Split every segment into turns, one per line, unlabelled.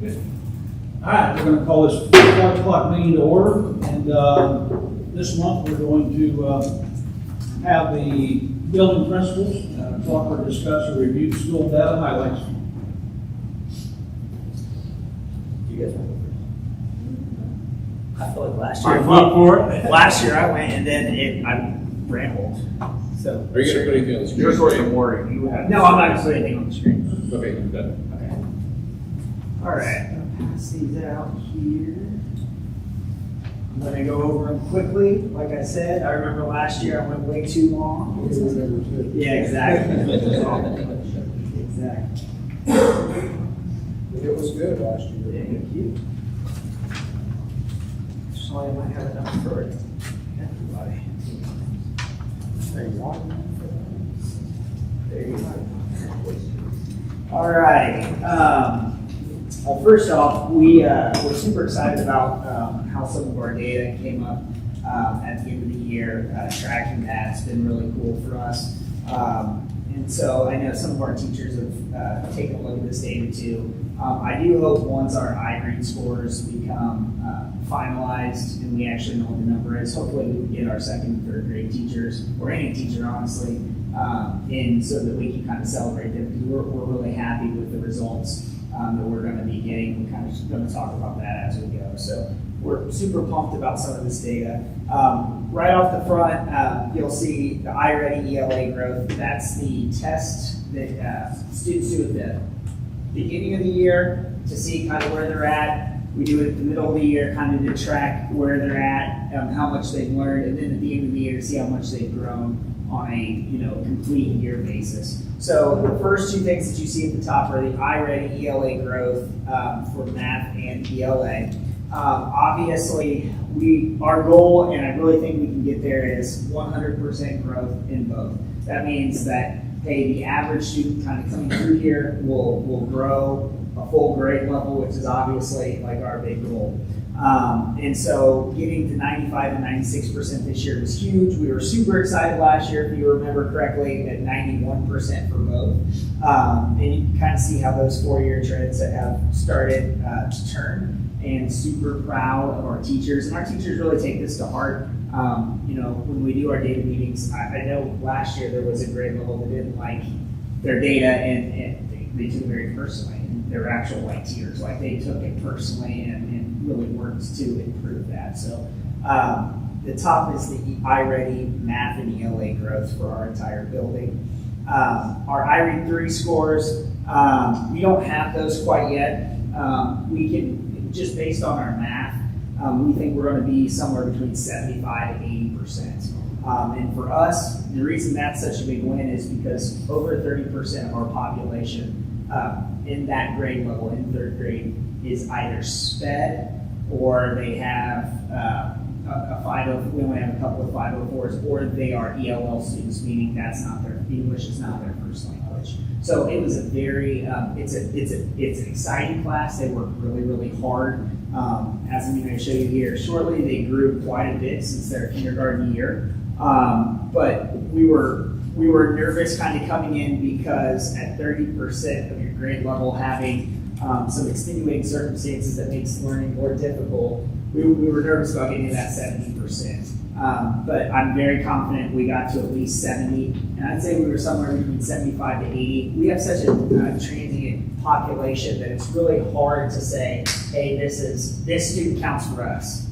Good. All right, we're going to call this 4 o'clock meeting to order, and this month we're going to have the building principals talk or discuss or review school data highlights.
You guys want to I feel like last year I went and then I rambled. So
Are you going to put anything on the screen?
Yours was some wording. You had
no, I'm not going to put anything on the screen.
Okay, you've done it.
Okay. All right. I'll pass these out here. I'm going to go over them quickly. Like I said, I remember last year I went way too long. Yeah, exactly. Exactly.
It was good last year.
Thank you. So I might have enough for everybody.
There you are.
There you go. All right. Well, first off, we're super excited about how some of our data came up at the end of the year. Tracking that, it's been really cool for us. And so I know some of our teachers have taken a look at this data too. I do hope once our iRead scores become finalized and we actually know what the number is, hopefully we can get our second and third grade teachers, or any teacher honestly, in so that we can kind of celebrate them, because we're really happy with the results that we're going to be getting. We're kind of going to talk about that as we go. So we're super pumped about some of this data. Right off the front, you'll see the iReady ELA growth. That's the test that students do at the beginning of the year to see kind of where they're at. We do it at the middle of the year, kind of to track where they're at, how much they've learned, and then at the end of the year to see how much they've grown on a complete year basis. So the first two things that you see at the top are the iReady ELA growth for math and ELA. Obviously, our goal, and I really think we can get there, is 100% growth in both. That means that, hey, the average student kind of coming through here will grow a full grade level, which is obviously like our big goal. And so getting to 95 and 96% this year was huge. We were super excited last year, if you remember correctly, at 91% for both. And you can kind of see how those 4-year trends have started to turn. And super proud of our teachers. And our teachers really take this to heart. When we do our data meetings, I know last year there was a grade level that didn't like their data, and they took it very personally. And there were actual tears. They took it personally and really worked to improve that. So the top is the iReady math and ELA growth for our entire building. Our iRead 3 scores, we don't have those quite yet. We can, just based on our math, we think we're going to be somewhere between 75 to 80%. And for us, the reason that's such a big win is because over 30% of our population in that grade level, in third grade, is either SPED, or they have a 50, we only have a couple of 504s, or they are ELL students, meaning that's not their English is not their first language. So it was a very it's an exciting class. They worked really, really hard. As I'm going to show you here shortly, they grew quite a bit since their kindergarten year. But we were nervous kind of coming in, because at 30% of your grade level having some extenuating circumstances that makes learning more difficult, we were nervous about getting to that 70%. But I'm very confident we got to at least 70, and I'd say we were somewhere between 75 to 80. We have such a transient population that it's really hard to say, hey, this student counts for us,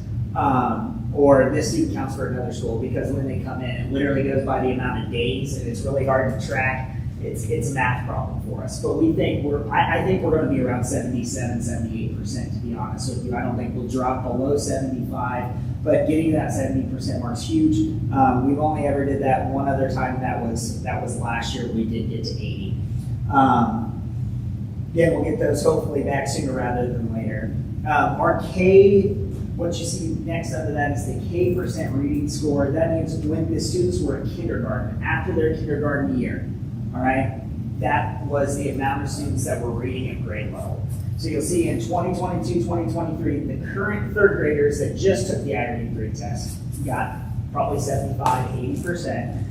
or this student counts for another school, because when they come in, it literally goes by the amount of days, and it's really hard to track. It's a math problem for us, but we think I think we're going to be around 77, 78%, to be honest with you. I don't think we'll drop below 75, but getting to that 70% mark is huge. We've only ever did that one other time. That was last year. We did get to 80. Again, we'll get those hopefully back sooner rather than later. Our K, what you see next under that is the K percent reading score. That means when the students were in kindergarten, after their kindergarten year. All right, that was the amount of students that were reading at grade level. So you'll see in 2022, 2023, the current third graders that just took the iRead 3 test got probably 75, 80%.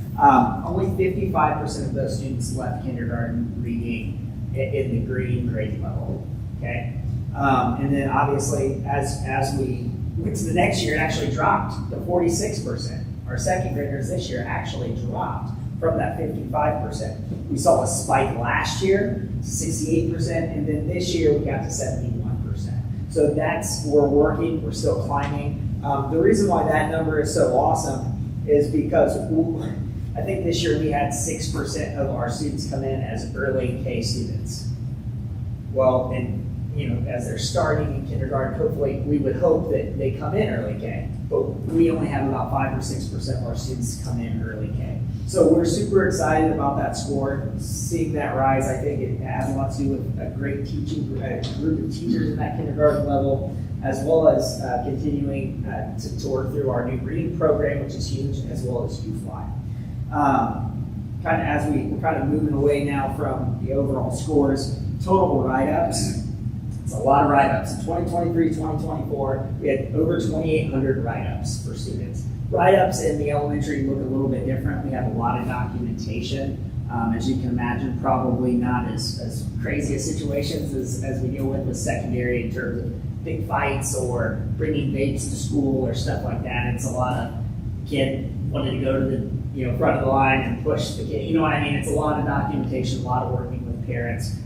Only 55% of those students left kindergarten reading in the grade level. Okay, And then obviously, as we went to the next year, it actually dropped to 46%. Our second graders this year actually dropped from that 55%. We saw a spike last year, 68%, and then this year we got to 71%. So we're working, we're still climbing. The reason why that number is so awesome is because I think this year we had 6% of our students come in as early K students. Well, and as they're starting in kindergarten, hopefully we would hope that they come in early K, but we only have about 5 or 6% of our students come in early K. So we're super excited about that score, seeing that rise. I think it has a lot to do with a great teaching group of teachers in that kindergarten level, as well as continuing to work through our new reading program, which is huge, as well as UFly. Kind of as we're kind of moving away now from the overall scores, total write-ups. It's a lot of write-ups. In 2023, 2024, we had over 2,800 write-ups for students. Write-ups in the elementary look a little bit different. We have a lot of documentation. As you can imagine, probably not as crazy a situations as we deal with secondary in terms of big fights or bringing vapes to school or stuff like that. It's a lot of kid wanted to go to the front of the line and push the kid. You know what I mean? It's a lot of documentation, a lot of working with parents.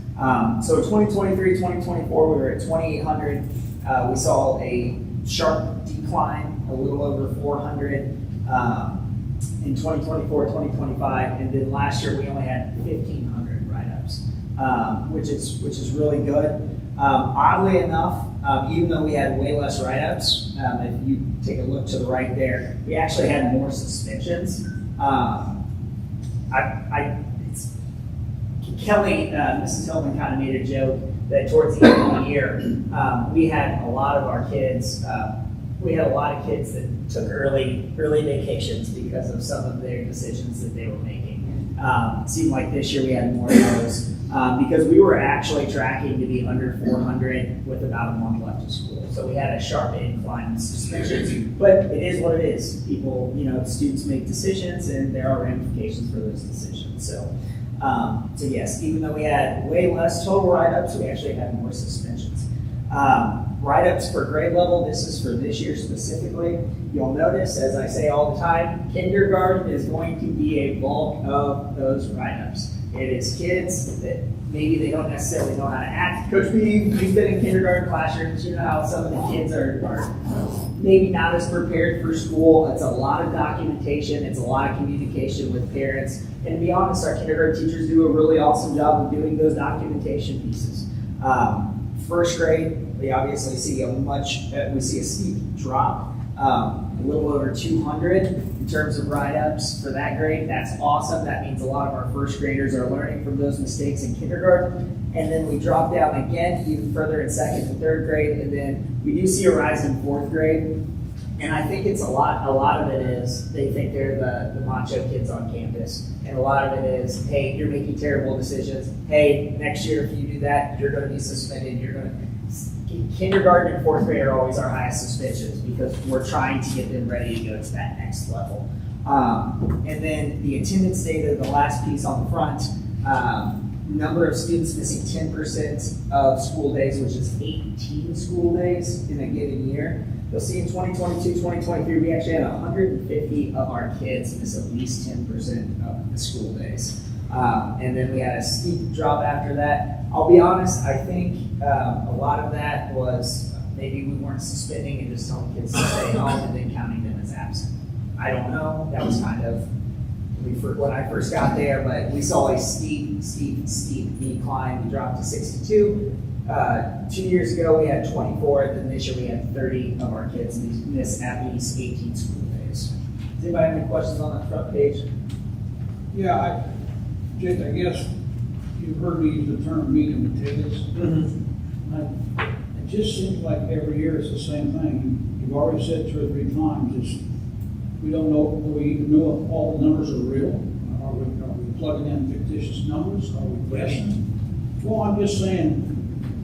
So 2023, 2024, we were at 2,800. We saw a sharp decline, a little over 400 in 2024, 2025, and then last year we only had 1,500 write-ups, which is really good. Oddly enough, even though we had way less write-ups, if you take a look to the right there, we actually had more suspensions. Kelly, Mrs. Hillman kind of made a joke that towards the end of the year, we had a lot of kids that took early vacations because of some of their decisions that they were making. It seemed like this year we had more of those because we were actually tracking to be under 400 with about a month left of school. So we had a sharp incline in suspensions, but it is what it is. People, students make decisions and there are ramifications for those decisions. So yes, even though we had way less total write-ups, we actually had more suspensions. Write-ups per grade level, this is for this year specifically. You'll notice, as I say all the time, kindergarten is going to be a bulk of those write-ups. It is kids that maybe they don't necessarily know how to act. Coach B, you've been in kindergarten classrooms, you know how some of the kids are maybe not as prepared for school. It's a lot of documentation, it's a lot of communication with parents. And to be honest, our kindergarten teachers do a really awesome job of doing those documentation pieces. First grade, we obviously see a steep drop, a little over 200 in terms of write-ups for that grade. That's awesome. That means a lot of our first graders are learning from those mistakes in kindergarten. And then we drop down again even further in second and third grade, and then we do see a rise in fourth grade. And I think it's a lot of it is they think they're the macho kids on campus. And a lot of it is, hey, you're making terrible decisions. Hey, next year if you do that, you're going to be suspended. Kindergarten and fourth grade are always our highest suspensions because we're trying to get them ready to go to that next level. And then the attendance data, the last piece on the front, number of students missing 10% of school days, which is 18 school days in a given year. You'll see in 2022, 2023, we actually had 150 of our kids miss at least 10% of the school days. And then we had a steep drop after that. I'll be honest, I think a lot of that was maybe we weren't suspending and just telling kids to stay home and then counting them as absent. I don't know. That was kind of when I first got there, but we saw a steep decline. We dropped to 62. 2 years ago, we had 24, and then this year we had 30 of our kids miss at least 18 school days. Does anybody have any questions on that front page?
Yeah, Jake, I guess you've heard me use the term meat and potatoes. Mm-hmm. It just seems like every year it's the same thing. You've already said 2 or 3 times, we don't know, do we even know if all the numbers are real? Are we plugging in fictitious numbers? Are we guessing? Well, I'm just saying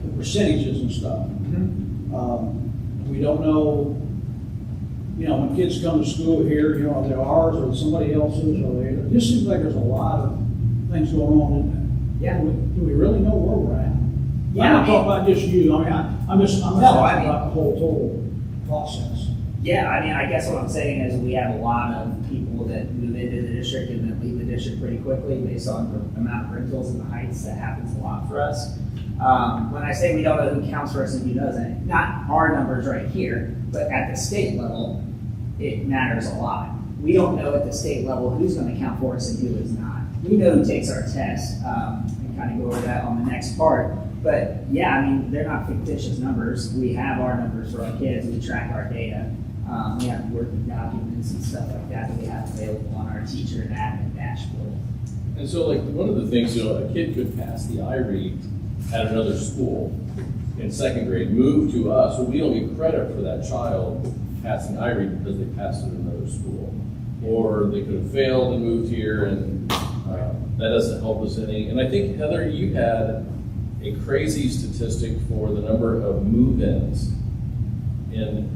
the percentages and stuff. Mm-hmm. We don't know, when kids come to school here, are they ours or somebody else's? It just seems like there's a lot of things going on in there.
Yeah.
Do we really know where we're at? I'm not talking about just you, I mean, I'm just
No, I
talking
mean-
about the whole total process.
Yeah, I mean, I guess what I'm saying is we have a lot of people that move into the district and then leave the district pretty quickly based on the amount of rentals and the heights. That happens a lot for us. When I say we don't know who counts for us and who doesn't, not our numbers right here, but at the state level, it matters a lot. We don't know at the state level who's going to count for us and who is not. We know who takes our test, and kind of go over that on the next part. But yeah, I mean, they're not fictitious numbers. We have our numbers for our kids. We track our data. We have working documents and stuff like that that we have available on our teacher and admin dashboard.
And so like, one of the things, a kid could pass the I-read at another school in second grade, move to us, well, we don't get credit for that child passing I-read because they passed it at another school. Or they could have failed and moved here, and that doesn't help us any. And I think, Heather, you had a crazy statistic for the number of move-ins. And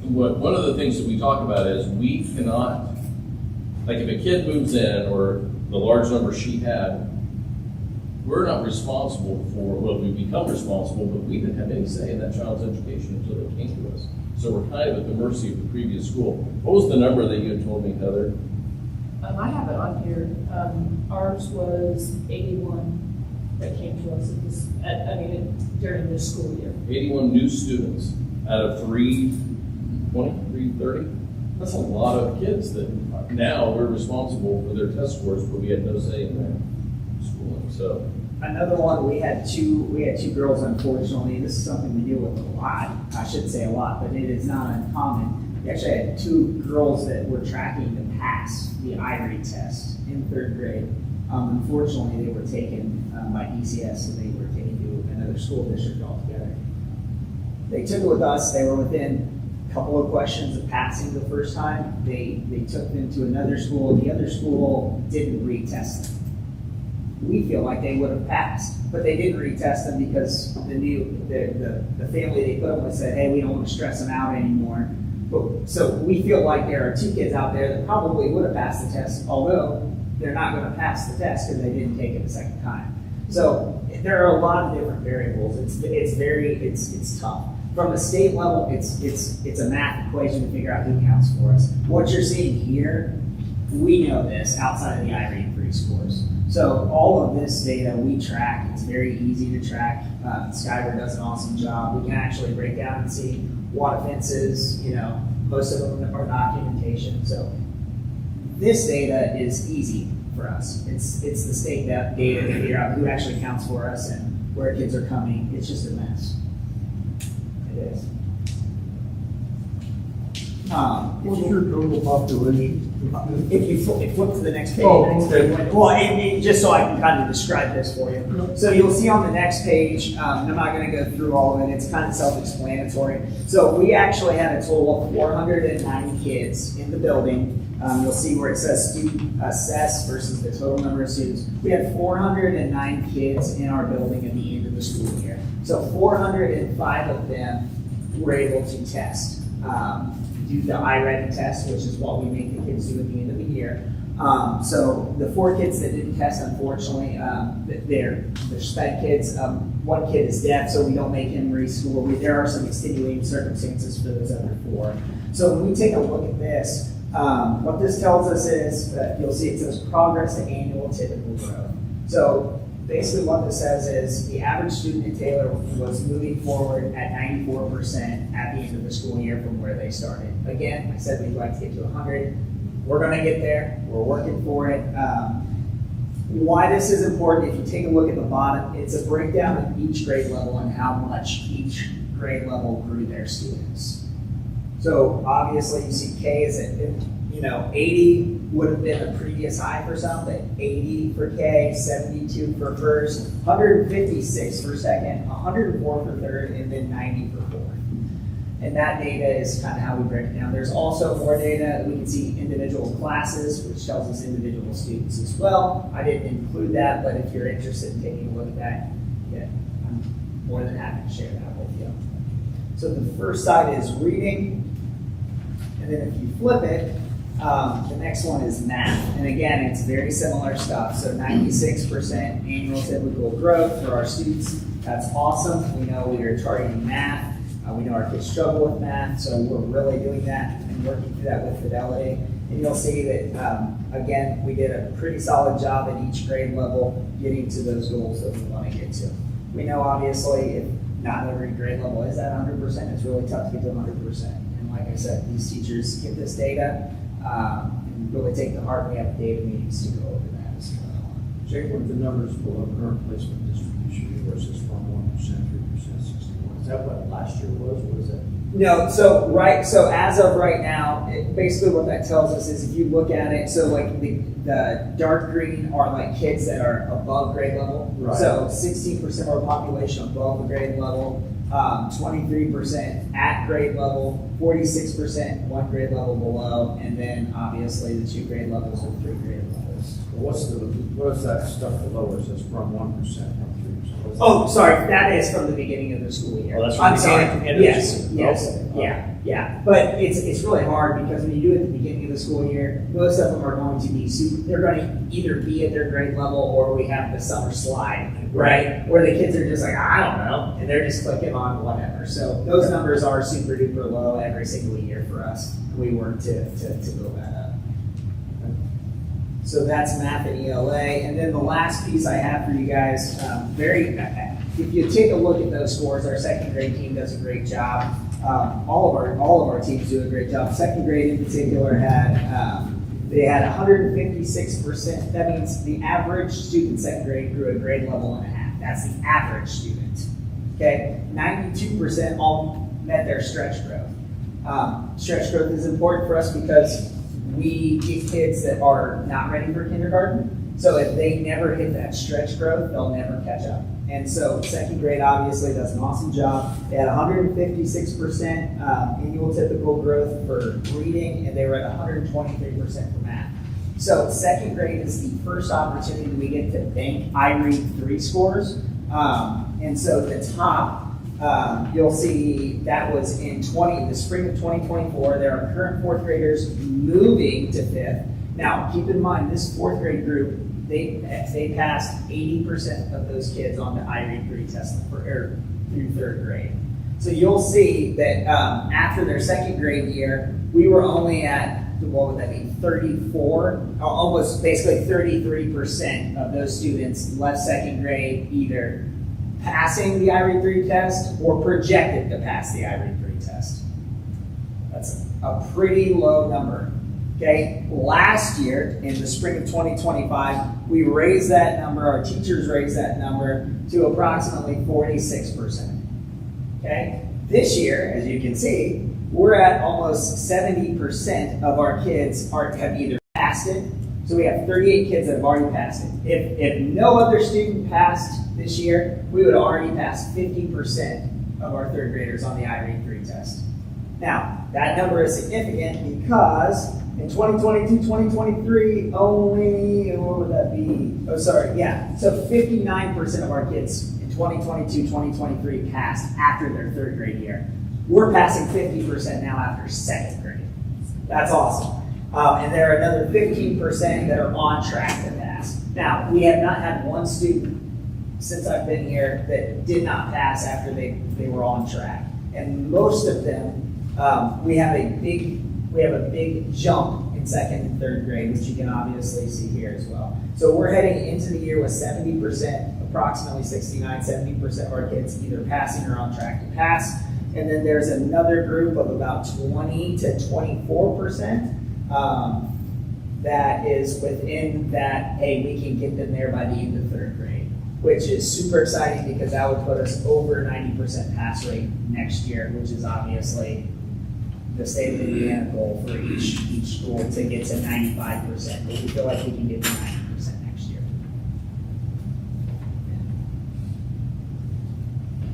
one of the things that we talk about is we cannot, like if a kid moves in, or the large number she had, we're not responsible for, well, we become responsible, but we didn't have any say in that child's education until they came to us. So we're kind of at the mercy of the previous school. What was the number that you had told me, Heather?
I have it on here. Ours was 81 that came to us during this school year.
81 new students out of 330? That's a lot of kids that now we're responsible for their test scores, but we had no say in their schooling, so.
Another one, we had two girls, unfortunately. This is something we deal with a lot. I shouldn't say a lot, but it is not uncommon. We actually had two girls that were tracking to pass the I-read test in third grade. Unfortunately, they were taken by TCSC, so they were taken to another school district altogether. They took it with us. They were within a couple of questions of passing the first time. They took them to another school. The other school didn't retest them. We feel like they would have passed, but they didn't retest them because the family they put them with said, hey, we don't want to stress them out anymore. So we feel like there are two kids out there that probably would have passed the test, although they're not going to pass the test because they didn't take it the second time. So there are a lot of different variables. It's tough. From the state level, it's a math equation to figure out who counts for us. What you're seeing here, we know this outside of the I-read 3 scores. So all of this data we track. It's very easy to track. Skyber does an awesome job. We can actually break down and see what offenses, most of them are documentation. So this data is easy for us. It's the state data to figure out who actually counts for us and where kids are coming. It's just a mess. It is.
What's your total population?
If you flip to the next page.
Oh, okay.
Well, just so I can kind of describe this for you. So you'll see on the next page, I'm not going to go through all of it, it's kind of self-explanatory. So we actually had a total of 409 kids in the building. You'll see where it says student assessed versus the total number of students. We had 409 kids in our building at the end of the school year. So 405 of them were able to test. Do the I-read test, which is what we make the kids do at the end of the year. So the 4 kids that didn't test, unfortunately, they're SPED kids. One kid is deaf, so we don't make him reschool. There are some extenuating circumstances for those other 4. So when we take a look at this, what this tells us is that you'll see it says progress to annual typical growth. So basically what this says is the average student at Taylor was moving forward at 94% at the end of the school year from where they started. Again, I said we'd like to get to 100. We're going to get there. We're working for it. Why this is important, if you take a look at the bottom, it's a breakdown of each grade level and how much each grade level grew their students. So obviously you see K is at 80 would have been the previous high for some, but 80 for K, 72 for first, 156 for second, 104 for third, and then 90 for fourth. And that data is kind of how we break it down. There's also more data. We can see individual classes, which tells us individual students as well. I didn't include that, but if you're interested in taking a look at that, yeah, I'm more than happy to share that with you. So the first side is reading, and then if you flip it, the next one is math. And again, it's very similar stuff. So 96% annual typical growth for our students That's awesome. We know we are targeting math. We know our kids struggle with math, so we're really doing that and working through that with fidelity. And you'll see that, again, we did a pretty solid job at each grade level getting to those goals that we want to get to. We know, obviously, if not every grade level is at 100%, it's really tough to get to 100%. And like I said, these teachers get this data and really take to heart. We have data meetings to go over that as well.
Check with the numbers for our current placement distribution versus from 1%, 3%, 61. Is that what last year was? What is that?
No, so as of right now, basically what that tells us is if you look at it, so like the dark green are like kids that are above grade level.
Right.
So 16% of our population above the grade level, 23% at grade level, 46% one grade level below, and then obviously the 2 grade levels or 3 grade levels.
What's that stuff below? Is this from 1%, from 3%?
Oh, sorry, that is from the beginning of the school year.
Oh, that's from
I'm
the
sorry.
beginning of the
Yes,
school.
yes,
Okay.
yeah. But it's really hard because when you do it at the beginning of the school year, most of them are going to be they're going to either be at their grade level or we have the summer slide, right? Where the kids are just like, I don't know, and they're just clicking on whatever. So those numbers are super duper low every single year for us. We work to build that up. So that's math and ELA. And then the last piece I have for you guys, if you take a look at those scores, our second grade team does a great job. All of our teams do a great job. Second grade in particular they had 156%. That means the average student in second grade grew a grade level and a half. That's the average student. Okay, 92% all met their stretch growth. Stretch growth is important for us because we get kids that are not ready for kindergarten. So if they never hit that stretch growth, they'll never catch up. And so second grade obviously does an awesome job. They had 156% annual typical growth for reading, and they were at 123% for math. So second grade is the first opportunity we get to bank iRead 3 scores. And so the top, you'll see that was in the spring of 2024. There are current 4th graders moving to 5th. Now, keep in mind, this 4th grade group, they passed 80% of those kids on the iRead 3 test through 3rd grade. So you'll see that after their second grade year, we were only at, what would that be, 34, almost basically 33% of those students left second grade either passing the iRead 3 test or projected to pass the iRead 3 test. That's a pretty low number. Okay, last year in the spring of 2025, we raised that number, our teachers raised that number to approximately 46%. Okay, this year, as you can see, we're at almost 70% of our kids have either passed it. So we have 38 kids that have already passed it. If no other student passed this year, we would have already passed 50% of our 3rd graders on the iRead 3 test. Now, that number is significant because in 2022, 2023, only, what would that be? Oh, sorry, yeah. So 59% of our kids in 2022, 2023 passed after their 3rd grade year. We're passing 50% now after 2nd grade. That's awesome. And there are another 15% that are on track to pass. Now, we have not had one student since I've been here that did not pass after they were on track. And most of them, we have a big jump in 2nd and 3rd grade, which you can obviously see here as well. So we're heading into the year with 70%, approximately 70% of our kids either passing or on track to pass. And then there's another group of about 20 to 24% that is within that, hey, we can get them there by the end of 3rd grade, which is super exciting because that would put us over 90% pass rate next year, which is obviously the state of Indiana goal for each school to get to 95%, but we feel like we can get to 90% next year.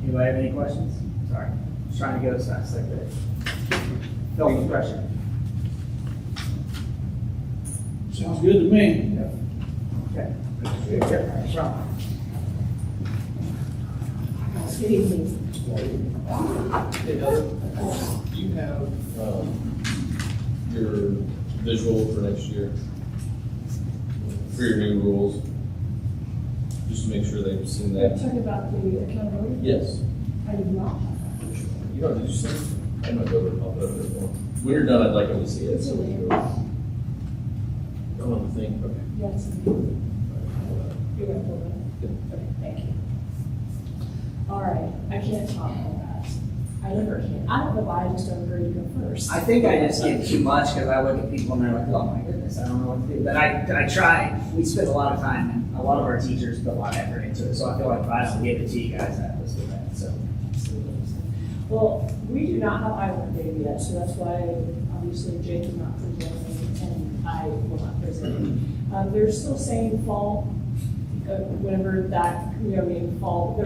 Anybody have any questions? Sorry, just trying to go as fast as I could. Feel the pressure.
Sounds good to me.
Okay. Good. Thanks, Ron.
Good evening.
Hey, Heather, do you have your visual for next year? For your new rules? just to make sure they've seen
We're
that.
talking about the accountability.
Yes.
I did not have that.
You know, did you see it? I'm not going to pop it up there more. When you're done, I'd like them to see it.
It's a layer.
Don't want to think, okay.
Yes. You're gonna pull that? Okay, thank you. All right, I can't talk on that. I never can. I don't know why I just don't agree to go first.
I think I just get too much because I look at people and they're like, oh my goodness, I don't know what to do. But I try. We spend a lot of time and a lot of our teachers put a lot of effort into it. So I feel like if I don't give it to you guys, that was the best. So.
Well, we do not have Island data yet, so that's why obviously Jake is not presenting and I will not present. They're still saying fall, whenever that, fall,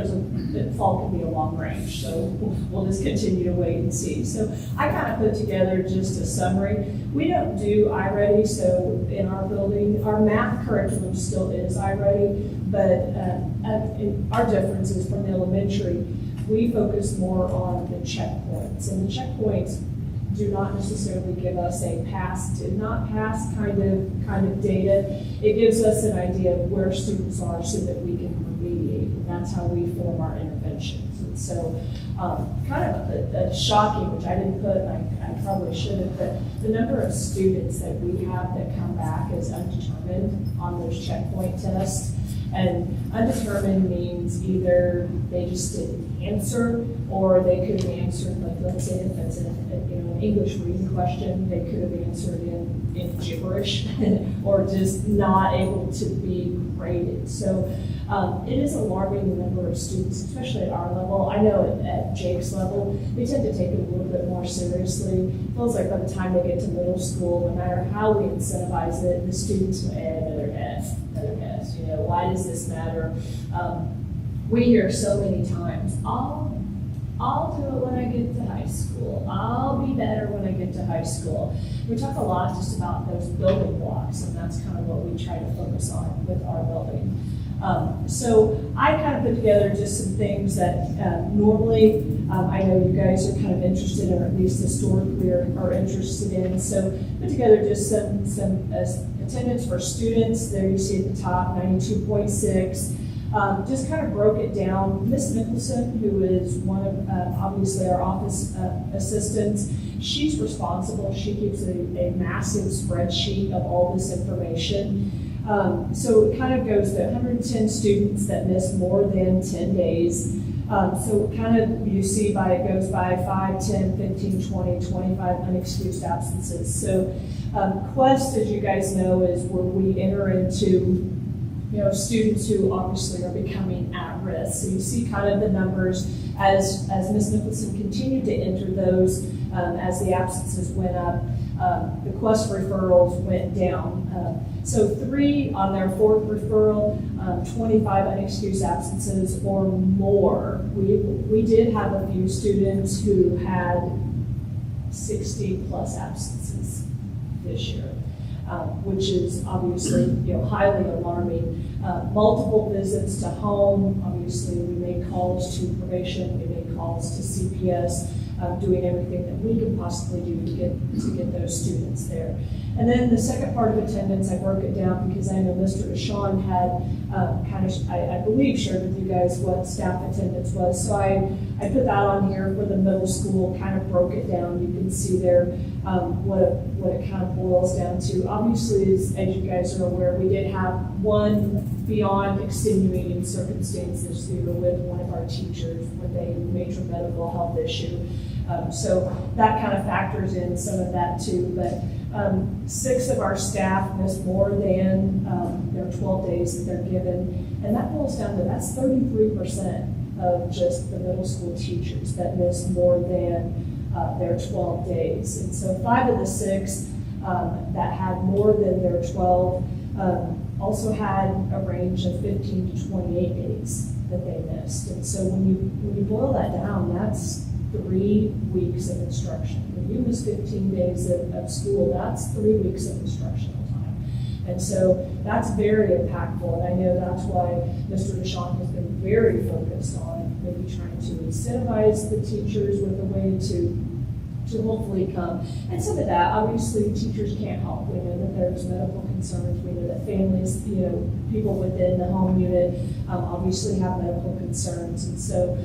fall can be a long range, so we'll just continue to wait and see. So I kind of put together just a summary. We don't do iReady, so in our building, our math curriculum still is iReady, but our difference is from the elementary, we focus more on the checkpoints, and the checkpoints do not necessarily give us a pass, did not pass kind of data. It gives us an idea of where students are so that we can remediate, and that's how we form our interventions. And so, kind of a shocking, which I didn't put, I probably should have, but the number of students that we have that come back as undetermined on those checkpoint tests. And undetermined means either they just didn't answer, or they could have answered, like, let's say if it's an English reading question, they could have answered in gibberish, or just not able to be graded. So it is alarming the number of students, especially at our level. I know at Jake's level, they tend to take it a little bit more seriously. It feels like by the time they get to middle school, no matter how we incentivize it, the students will add another S. Why does this matter? We hear so many times, I'll do it when I get to high school. I'll be better when I get to high school. We talk a lot just about those building blocks, and that's kind of what we try to focus on with our building. So I kind of put together just some things that normally I know you guys are kind of interested in, or at least historically are interested in. So put together just some attendance for students. There you see at the top, 92.6. Just kind of broke it down. Miss Nicholson, who is one of obviously our office assistants, she's responsible. She keeps a massive spreadsheet of all this information. So it kind of goes to 110 students that miss more than 10 days. So kind of you see it goes by 5, 10, 15, 20, 25 unexcused absences. So Quest, as you guys know, is where we enter into students who obviously are becoming at risk. So you see kind of the numbers as Ms. Nicholson continued to enter those as the absences went up, the Quest referrals went down. So 3 on their 4th referral, 25 unexcused absences or more. We did have a few students who had 60 plus absences this year. Which is obviously highly alarming. Multiple visits to home. Obviously, we made calls to probation. We made calls to CPS, doing everything that we could possibly do to get those students there. And then the second part of attendance, I broke it down because I know Mr. Deshawn had I believe shared with you guys what staff attendance was. So I put that on here for the middle school, kind of broke it down. You can see there what it kind of boils down to. Obviously, as you guys are aware, we did have one beyond extenuating circumstances here with one of our teachers with a major medical health issue. So that kind of factors in some of that too. But 6 of our staff miss more than their 12 days that they're given. And that boils down to, that's 33% of just the middle school teachers that miss more than their 12 days. And so 5 of the 6 that had more than their 12 also had a range of 15 to 28 days that they missed. And so when you boil that down, that's 3 weeks of instruction. When you miss 15 days of school, that's 3 weeks of instructional time. And so that's very impactful. And I know that's why Mr. Deshawn has been very focused on maybe trying to incentivize the teachers with a way to to hopefully come. And some of that, obviously, teachers can't help. We know that there's medical concerns. We know that families, people within the home unit obviously have medical concerns. And so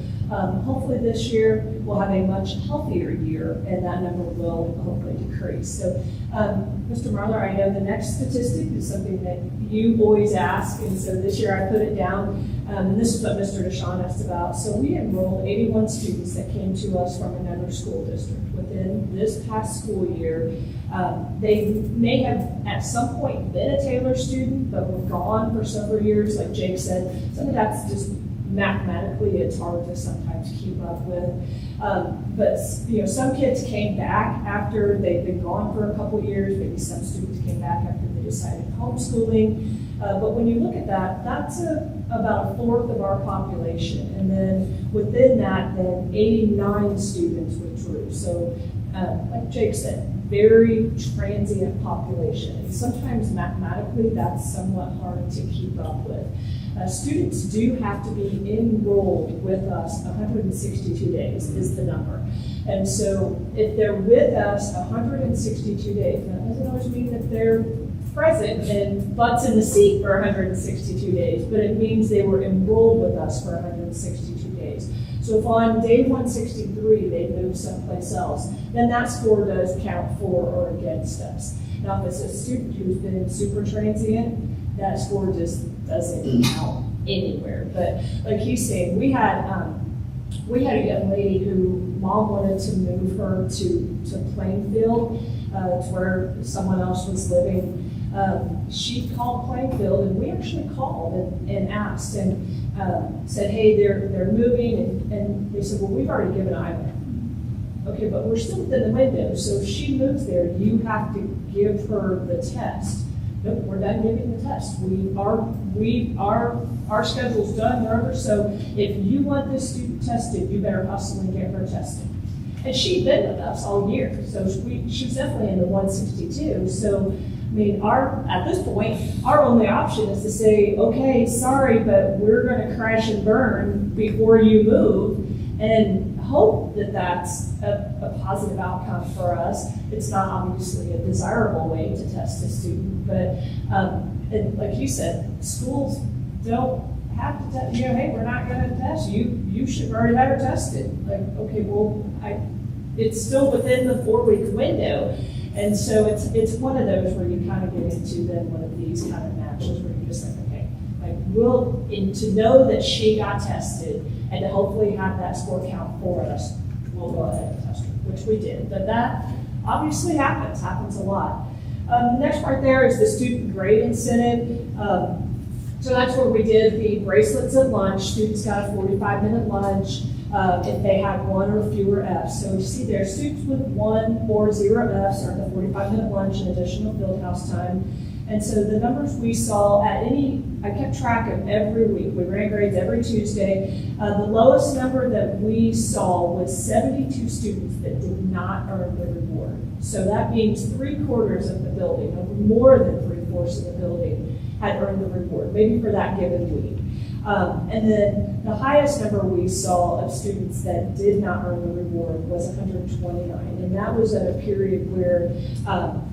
hopefully this year we'll have a much healthier year, and that number will hopefully decrease. So Mr. Marler, I know the next statistic is something that you always ask, and so this year I put it down. And this is what Mr. DeShawn asked about. So we enrolled 81 students that came to us from another school district within this past school year. They may have at some point been a Taylor student, but were gone for several years, like Jake said. Some of that's just mathematically, it's hard to sometimes keep up with. But some kids came back after they've been gone for a couple of years. Maybe some students came back after they decided homeschooling. But when you look at that, that's about a fourth of our population. And then within that, then 89 students withdrew. So like Jake said, very transient population. And sometimes mathematically, that's somewhat hard to keep up with. Students do have to be enrolled with us 162 days is the number. And so if they're with us 162 days, that doesn't always mean that they're present and butts in the seat for 162 days, but it means they were enrolled with us for 162 days. So if on day 163 they move someplace else, then that score does count for or against us. Now if it's a student who's been super transient, that score just doesn't count anywhere. But like he's saying, we had a young lady who mom wanted to move her to Plainfield, to where someone else was living. She called Plainfield, and we actually called and asked and said, hey, they're moving, and they said, well, we've already given Island. Okay, but we're still within the window, so if she moves there, you have to give her the test. Nope, we're done giving the test. Our schedule's done, wherever, so if you want this student tested, you better hustle and get her tested. And she'd been with us all year, so she's definitely in the 162, so I mean, at this point, our only option is to say, okay, sorry, but we're going to crash and burn before you move, and hope that that's a positive outcome for us. It's not obviously a desirable way to test a student, but and like you said, schools don't have to test, hey, we're not going to test you. You should have already had her tested. Like, okay, well, it's still within the 4-week window. And so it's one of those where you kind of get into then one of these kind of matches where you're just like, okay, like to know that she got tested and to hopefully have that score count for us, we'll go ahead and test her, which we did. But that obviously happens a lot. The next part there is the student grade incentive. So that's where we did the bracelets at lunch. Students got a 45-minute lunch. If they had 1 or fewer Fs. So you see there, students with 1 or 0 Fs earned a 45-minute lunch and additional field house time. And so the numbers we saw I kept track of every week. We ran grades every Tuesday. The lowest number that we saw was 72 students that did not earn the reward. So that means 3/4 of the building, or more than 3/4 of the building, had earned the reward, maybe for that given week. And then the highest number we saw of students that did not earn the reward was 129. And that was at a period where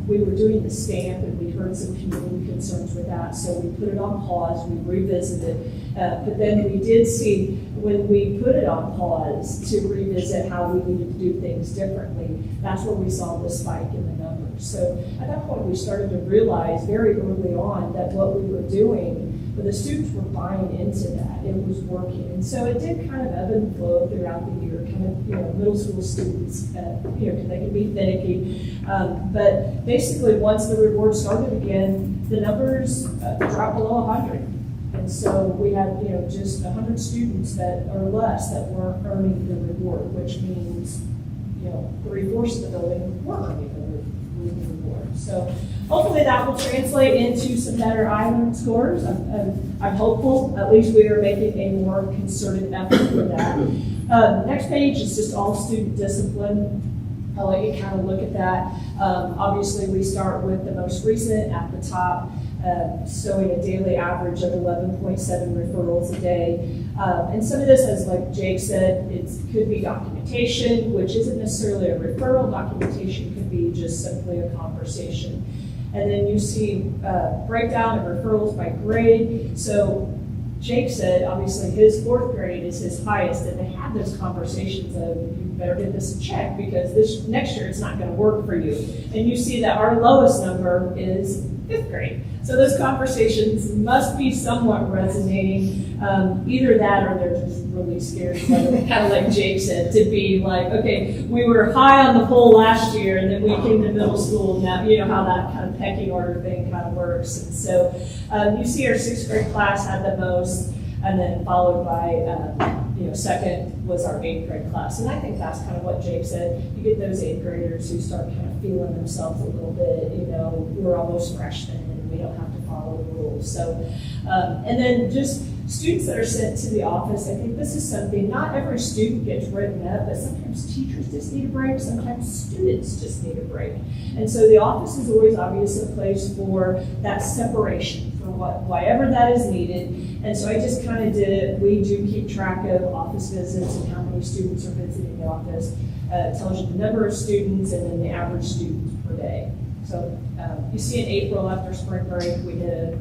we were doing the stamp and we heard some community concerns with that. So we put it on pause, we revisited. But then we did see when we put it on pause to revisit how we needed to do things differently, that's where we saw the spike in the numbers. So at that point we started to realize very early on that what we were doing, but the students were buying into that. It was working. And so it did kind of ebb and flow throughout the year. Kind of, middle school students, they can be finicky. But basically, once the reward started again, the numbers dropped below 100. And so we had, just 100 students that or less that weren't earning the reward, which means, 3/4 of the building weren't earning the reward. So hopefully that will translate into some better Island scores. I'm hopeful. At least we are making a more concerted effort for that. Next page is just all student discipline. I'll let you kind of look at that. Obviously, we start with the most recent at the top. showing a daily average of 11.7 referrals a day. And some of this, as like Jake said, it could be documentation, which isn't necessarily a referral. Documentation could be just simply a conversation. And then you see breakdown of referrals by grade. So Jake said, obviously, his 4th grade is his highest, and they have those conversations of, you better give this a check because this next year it's not going to work for you. And you see that our lowest number is 5th grade. So those conversations must be somewhat resonating. Either that or they're just really scared, kind of like Jake said, to be like, okay, we were high on the pole last year and then we came to middle school. Now, you know how that kind of pecking order thing kind of works. And so you see our 6th grade class had the most, and then followed by, second was our 8th grade class. And I think that's kind of what Jake said. You get those 8th graders who start kind of feeling themselves a little bit, we're almost freshmen and we don't have to follow the rules. So, and then just students that are sent to the office, I think this is something, not every student gets written up, but sometimes teachers just need a break, sometimes students just need a break. And so the office is always obviously a place for that separation, for whatever that is needed. And so I just kind of did it. We do keep track of office visits and how many students are visiting the office. It tells you the number of students and then the average students per day. So you see in April after spring break, we did a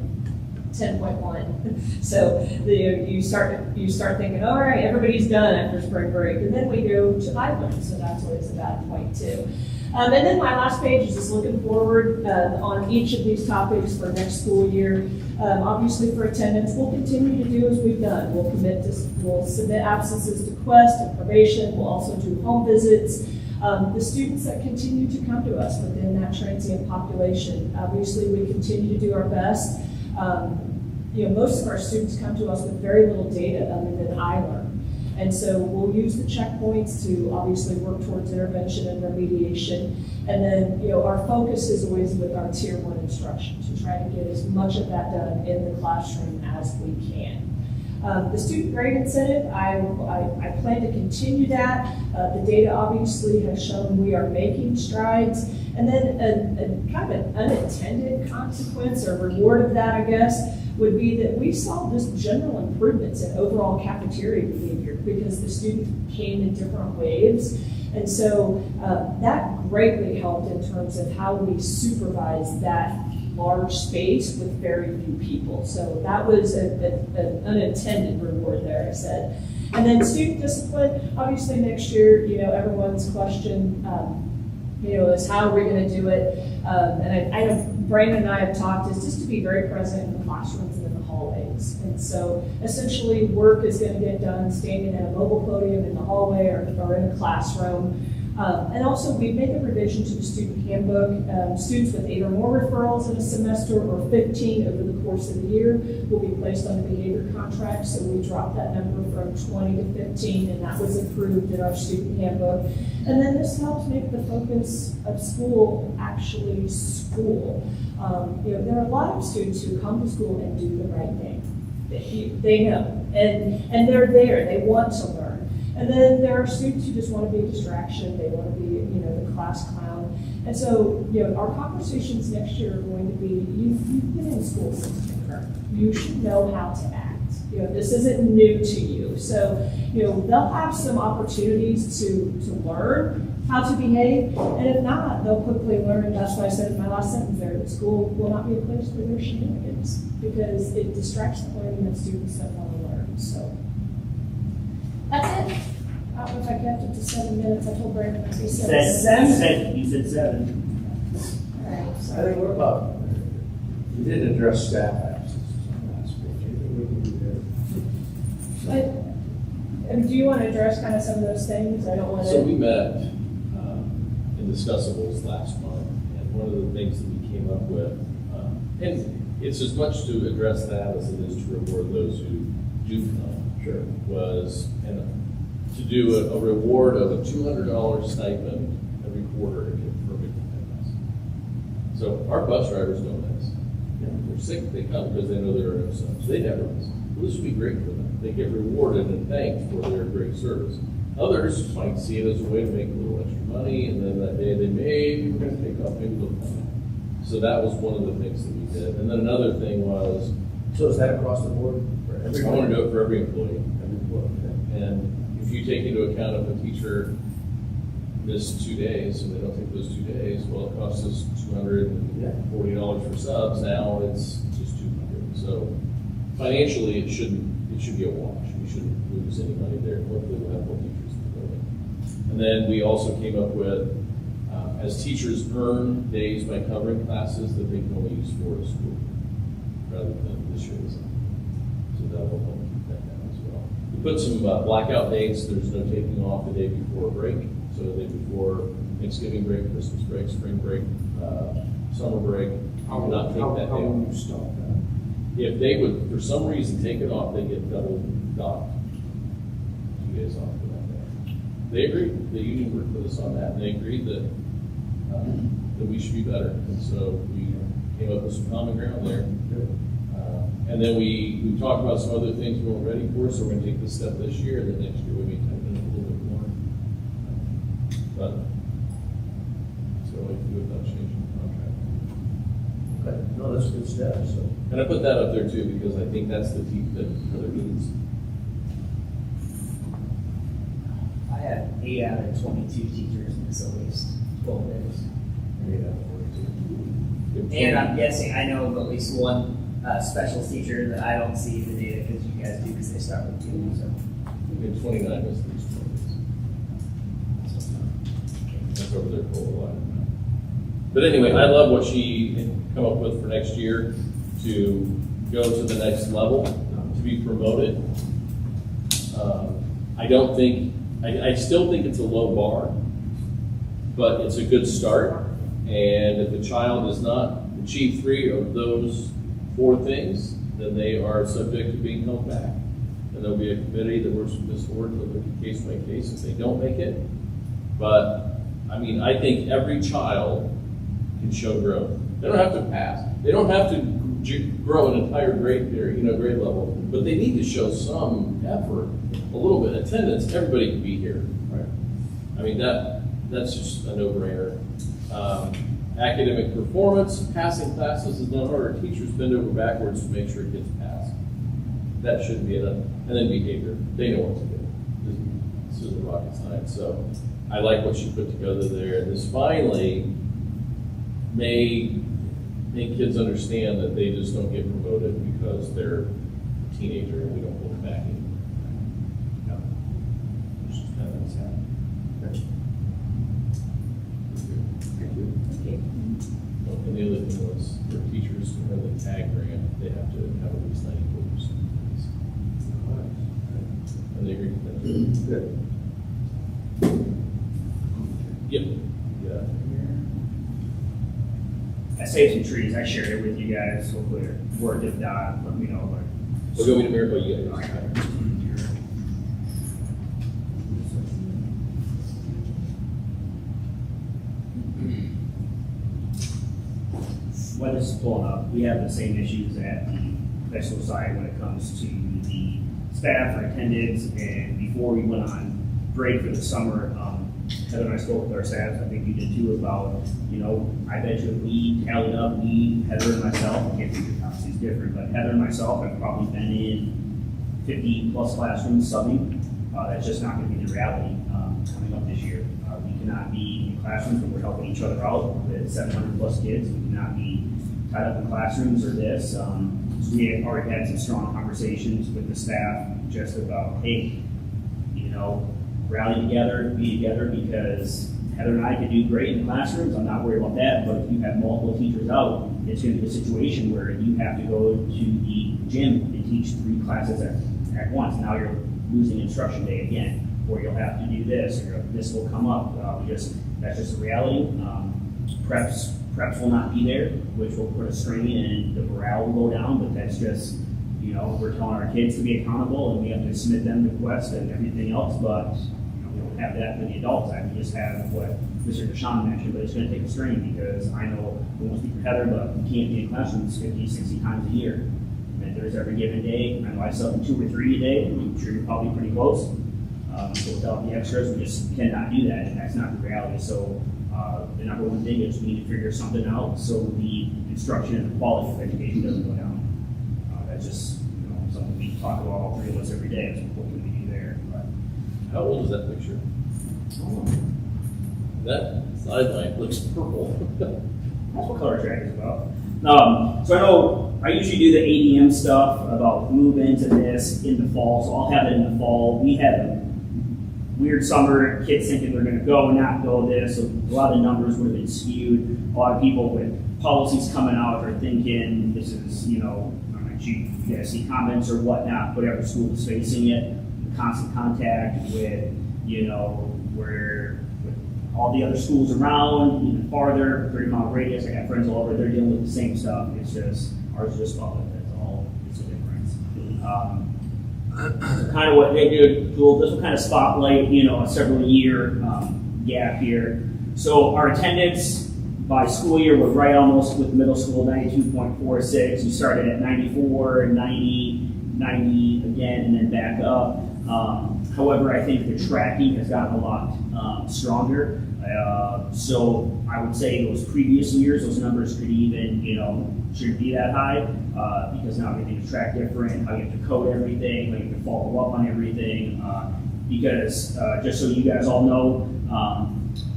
10.1. So you start thinking, all right, everybody's done after spring break. And then we go to Island, so that's always about 0.2. And then my last page is just looking forward on each of these topics for next school year. Obviously for attendance, we'll continue to do as we've done. We'll submit absences to Quest and probation. We'll also do home visits. The students that continue to come to us within that transient population, obviously we continue to do our best. Most of our students come to us with very little data other than iLearn. And so we'll use the checkpoints to obviously work towards intervention and remediation. And then, our focus is always with our Tier 1 instruction to try to get as much of that done in the classroom as we can. The student grade incentive, I plan to continue that. The data obviously has shown we are making strides. And then a kind of an unintended consequence or reward of that, I guess, would be that we saw just general improvements in overall cafeteria behavior because the students came in different waves. And so that greatly helped in terms of how we supervise that large space with very few people. So that was an unintended reward there, I said. And then student discipline, obviously next year, everyone's question, is how are we going to do it? And I know Brandon and I have talked, is just to be very present in the classrooms and in the hallways. And so essentially work is going to get done standing at a mobile podium in the hallway or in a classroom. And also we made a revision to the student handbook. Students with 8 or more referrals in a semester or 15 over the course of the year will be placed on the behavior contract. So we dropped that number from 20 to 15, and that was approved in our student handbook. And then this helps make the focus of school actually school. There are a lot of students who come to school and do the right thing. They know, and they're there. They want to learn. And then there are students who just want to be a distraction. They want to be, the class clown. And so, our conversations next year are going to be, you've been in school since kindergarten. You should know how to act. This isn't new to you. So, they'll have some opportunities to learn how to behave. And if not, they'll quickly learn. That's why I said in my last sentence there, that school will not be a place for their shenanigans because it distracts the learning that students don't want to learn. So. That's it. I don't know if I kept it to 7 minutes. I told Brandon I said 7.
You said 7.
All right.
I
So
think what about, you didn't address staff absences on last page. Anything we can do there?
but, do you want to address kind of some of those things? I don't want to.
So we met in Discussables last month, and one of the things that we came up with, and it's as much to address that as it is to reward those who do come.
Sure.
Was to do a reward of a $200 stipend every quarter if you're perfect attendance. So our bus drivers don't miss. They're sick, they come because they know there are no subs. They never miss. Well, this would be great for them. They get rewarded and thanked for their great service. Others might see it as a way to make a little extra money, and then that day they may be going to take off, maybe they'll come. So that was one of the things that we did. And then another thing was,
So is that across the board for
I
everyone?
want to do it for every employee.
Every employee, okay.
And if you take into account if a teacher missed 2 days and they don't take those 2 days, well, it costs us $240 for subs. Now it's just $200. So financially, it should be a wash. We shouldn't lose any money there. Hopefully, we'll have more teachers in the building. And then we also came up with, as teachers earn days by covering classes that they can only use for a school, rather than this year's. So that will help keep that down as well. We put some blackout dates. There's no taking off the day before break. So the day before Thanksgiving break, Christmas break, spring break, summer break, you cannot take that day
How
off.
will you stop that?
If they would, for some reason, take it off, they get double docked. 2 days off for that day. They agreed, the union worked with us on that, and they agreed that we should be better. And so we came up with some common ground there. And then we talked about some other things we weren't ready for, so we're gonna take this step this year, and then next year we may tighten it a little bit more. But, so we can do it without changing the contract.
Okay, no, that's a good step, so.
And I put that up there too, because I think that's the team that for their needs.
I had 8 out of 22 teachers miss at least 12 days. And I'm guessing, I know of at least one special teacher that I don't see the data because you guys do, because they start with 2, so.
We had 29 was these 20 days. That's over there for a while. But anyway, I love what she had come up with for next year to go to the next level, to be promoted. I still think it's a low bar, but it's a good start. And if the child does not achieve 3 of those 4 things, then they are subject to being held back. And there'll be a committee that works with this board to look at case by case if they don't make it. But, I mean, I think every child can show growth. They don't have to pass. They don't have to grow an entire grade level, but they need to show some effort, a little bit of attendance. Everybody can be here. Right? I mean, that's just a no-brainer. Academic performance, passing classes is not harder. Teachers bend over backwards to make sure it gets passed. That shouldn't be enough. And then behavior. They know what to do. This is the rocket science. So I like what she put together there. And this finally may make kids understand that they just don't get promoted because they're a teenager and we don't hold them back anymore. No. Which is kind of what's happening. And the other thing was for teachers to have the tag grant, they have to have at least 94%. And they agree with that.
Good.
Yep. Yeah.
I saved some trees. I shared it with you guys. Hopefully, it worked. If not, let me know.
We'll go to Miracle. You guys.
When this is pulling up, we have the same issues at the professional side when it comes to the staff or attendance. And before we went on break for the summer, Heather and I spoke with our staff. I think you did too, about, I bet you if we tallied up, Heather and myself, I can't think of obviously it's different, but Heather and myself have probably been in 50 plus classrooms subbing. That's just not going to be the reality coming up this year. We cannot be in classrooms when we're helping each other out with 700 plus kids. We cannot be tied up in classrooms or this. So we have already had some strong conversations with the staff just about, hey, rally together, be together, because Heather and I could do great in classrooms. I'm not worried about that. But if you have multiple teachers out, it's going to be a situation where you have to go to the gym and teach 3 classes at once. Now you're losing instruction day again, or you'll have to do this, or this will come up. That's just a reality. Preps will not be there, which will put a strain and the morale will go down, but that's just, we're telling our kids to be accountable and we have to submit them to Quest and everything else, but we don't have that for the adults. We just have what Mr. Deshawn mentioned, but it's going to take a strain because I know we won't speak for Heather, but we can't be in classrooms 50, 60 times a year. And there's every given day. I know I sub 2 or 3 a day. I'm sure you're probably pretty close. So without the extras, we just cannot do that, and that's not the reality. So
The number one thing is we need to figure something out so the instruction and the quality of education doesn't go down. That's just, something we talk about, all three of us every day, is what can we do there.
How old is that picture? That sideline looks purple.
That's what color track is about. So I know I usually do the ADM stuff about move into this in the fall, so I'll have it in the fall. We had a weird summer, kids thinking they're gonna go, not go this, so a lot of the numbers would have been skewed. A lot of people with policies coming out are thinking this is, I'm not sure you guys see comments or whatnot, whatever school is facing it, constant contact with, where with all the other schools around, even farther, 30-mile radius. I got friends all over, they're dealing with the same stuff. It's just, ours is just public, that's all, it's a difference. Kind of what they do, this will kind of spotlight, a several year gap here. So our attendance by school year, we're right almost with middle school, 92.46. You started at 94, 90, 90 again, and then back up. However, I think the tracking has gotten a lot stronger. So I would say those previous years, those numbers could even, shouldn't be that high because now everything is tracked different, how you have to code everything, how you have to follow up on everything. Because just so you guys all know,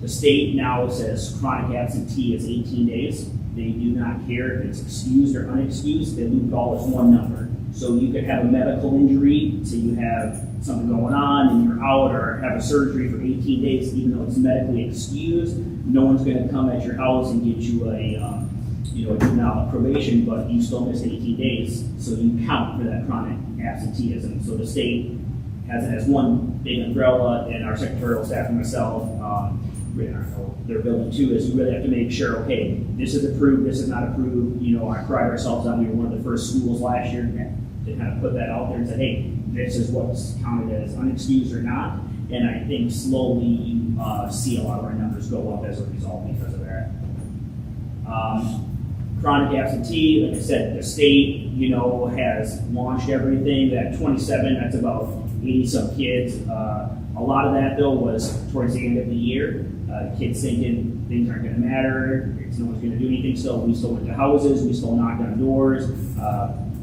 the state now says chronic absentee is 18 days. They do not care if it's excused or unexcused. They loop it all as one number. So you could have a medical injury, so you have something going on and you're out, or have a surgery for 18 days, even though it's medically excused. No one's going to come at your house and get you a juvenile probation, but you still missed 18 days, so you count for that chronic absenteeism. So the state has one big umbrella, and our secretarial staff and myself, they're building two, is you really have to make sure, okay, this is approved, this is not approved. I pride ourselves on, we were one of the first schools last year to kind of put that out there and say, hey, this is what's counted as unexcused or not. And I think slowly you see a lot of our numbers go up as a result because of that. Chronic absentee, like I said, the state, has launched everything. That 27, that's about 80 some kids. A lot of that though was towards the end of the year. Kids thinking things aren't going to matter, no one's going to do anything still. We still went to houses, we still knocked on doors,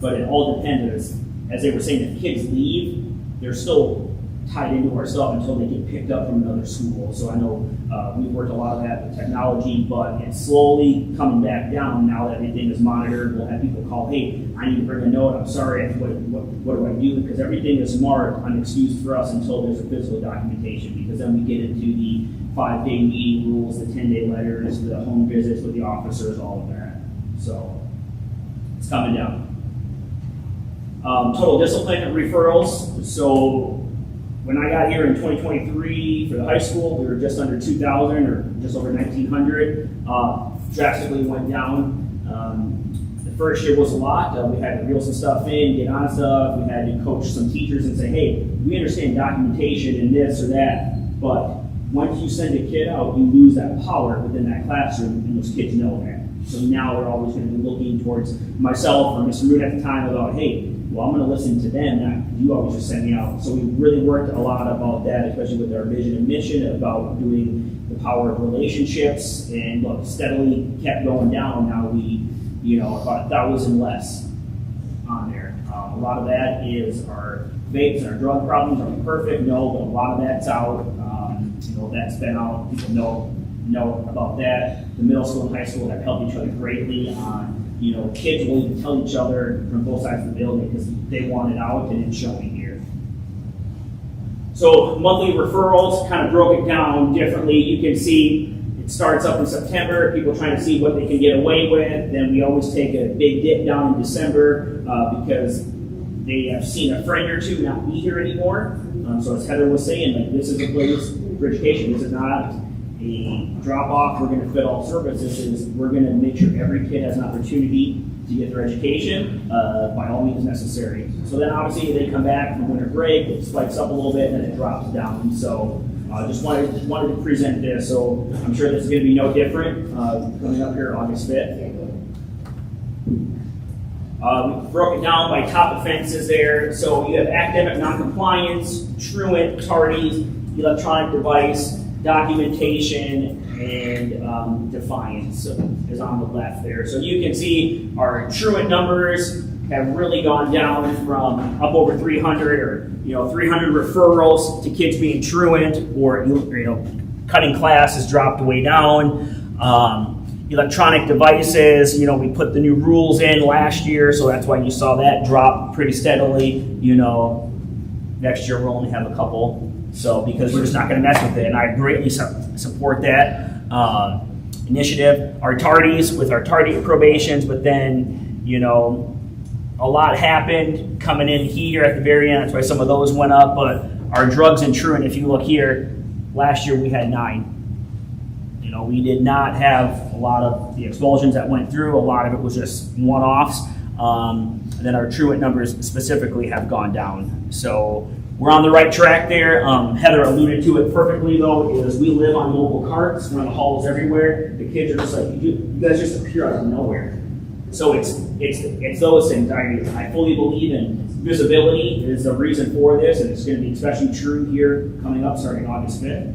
but it all depends. As they were saying, if kids leave, they're still tied into our stuff until they get picked up from another school. So I know we've worked a lot of that with technology, but it's slowly coming back down now that everything is monitored. We'll have people call, hey, I need to bring a note, I'm sorry, what do I do? Because everything is marked unexcused for us until there's a physical documentation, because then we get into the 5-day meeting rules, the 10-day letters, the home visits with the officers, all of that. So it's coming down. Total discipline referrals. So when I got here in 2023 for the high school, we were just under 2,000 or just over 1,900. Drastically went down. The first year was a lot. We had to reel some stuff in, get on stuff. We had to coach some teachers and say, hey, we understand documentation and this or that, but once you send a kid out, you lose that power within that classroom, and those kids know that. So now they're always going to be looking towards myself or Mr. Root at the time about, hey, well, I'm going to listen to them, not you always just send me out. So we really worked a lot about that, especially with our vision and mission, about doing the power of relationships, and look, steadily kept going down. Now we, about 1,000 less on there. A lot of that is our vapes and our drug problems. Are we perfect? No, but a lot of that's out. That's been out. People know about that. The middle school and high school have helped each other greatly on, kids will even tell each other from both sides of the building because they want it out and it's showing here. So monthly referrals, kind of broke it down differently. You can see it starts up in September, people trying to see what they can get away with. Then we always take a big dip down in December because they have seen a friend or two not be here anymore. So as Heather was saying, this is a place for education. This is not a drop-off, we're going to fit all services. We're going to make sure every kid has an opportunity to get their education by all means necessary. So then obviously they come back from winter break, it spikes up a little bit, and then it drops down. So just wanted to present this. So I'm sure this is going to be no different coming up here August 5th. We broke it down by top offenses there. So you have academic noncompliance, truant, tardies, electronic device. documentation, and defiance is on the left there. So you can see our truant numbers have really gone down from up over 300 or 300 referrals to kids being truant, or cutting class has dropped way down. Electronic devices, we put the new rules in last year, so that's why you saw that drop pretty steadily. Next year we'll only have a couple, so because we're just not going to mess with it, and I greatly support that initiative. Our tardies with our tardy probations, but then a lot happened coming in here at the very end. That's why some of those went up. But our drugs and truant, if you look here, last year we had 9. We did not have a lot of the expulsions that went through. A lot of it was just one-offs. And then our truant numbers specifically have gone down. So we're on the right track there. Heather alluded to it perfectly, though, is we live on mobile carts. We're in the halls everywhere. The kids are just like, you guys just appear out of nowhere. So it's those things. I fully believe in visibility is the reason for this, and it's going to be especially true here coming up starting August 5th.